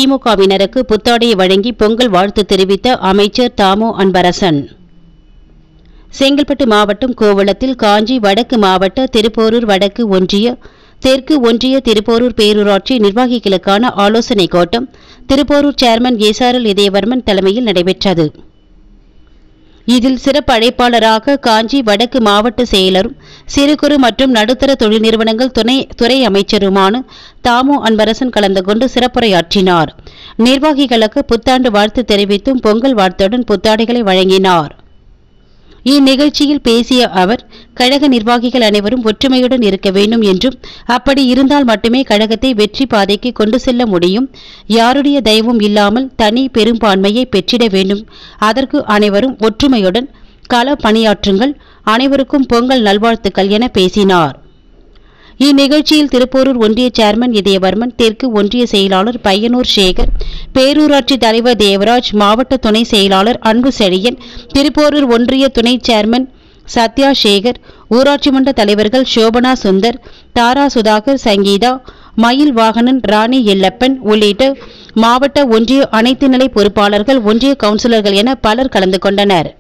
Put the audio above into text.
திமுகவினருக்கு புத்தாடையை வழங்கி பொங்கல் வாழ்த்து தெரிவித்த அமைச்சர் தாமோ அன்பரசன். செங்கல்பட்டு மாவட்டம் கோவளத்தில் காஞ்சி வடக்கு மாவட்ட திருப்போரூர் வடக்கு ஒன்றிய, தெற்கு ஒன்றிய திருப்போரூர் பேரூராட்சி நிர்வாகிகளுக்கான ஆலோசனைக் கூட்டம் திருப்போரூர் சேர்மன் எஸ்ஆர்எல் இதயவர்மன் தலைமையில் நடைபெற்றது. இதில் சிறப்பு அழைப்பாளராக காஞ்சி வடக்கு மாவட்ட செயலரும் சிறு குறு மற்றும் நடுத்தர தொழில் நிறுவனங்கள் துறை அமைச்சருமான தாமோ அன்பரசன் கலந்து கொண்டு சிறப்புரையாற்றினார். நிர்வாகிகளுக்கு புத்தாண்டு வாழ்த்து தெரிவித்தும் பொங்கல் வாழ்த்துடன் புத்தாடைகளை வழங்கினார். இந்நிகழ்ச்சியில் பேசிய அவர், கழக நிர்வாகிகள் அனைவரும் ஒற்றுமையுடன் இருக்க வேண்டும் என்றும், அப்படி இருந்தால் மட்டுமே கழகத்தை வெற்றி பாதைக்கு கொண்டு செல்ல முடியும். யாருடைய தயவும் இல்லாமல் தனி பெரும்பான்மையை பெற்றிட வேண்டும். அதற்கு அனைவரும் ஒற்றுமையுடன் கள பணியாற்றுங்கள். அனைவருக்கும் பொங்கல் நல்வாழ்த்துக்கள் என பேசினார். இந்நிகழ்ச்சியில் திருப்போரூர் ஒன்றிய சேர்மன் இதயவர்மன், தெற்கு ஒன்றிய செயலாளர் பையனூர் சேகர், பேரூராட்சி தலைவர் தேவராஜ், மாவட்ட துணை செயலாளர் அன்பு செழியன், திருப்போரூர் ஒன்றிய துணை சேர்மன் சத்யா சேகர், ஊராட்சி மன்ற தலைவர்கள் சோபனா சுந்தர், தாரா சுதாகர், சங்கீதா, மயில் வாகனன், ராணி எல்லப்பன் உள்ளிட்ட மாவட்ட ஒன்றிய அனைத்து நிலை பொறுப்பாளர்கள், ஒன்றிய கவுன்சிலர்கள் என பலர் கலந்து கொண்டனர்.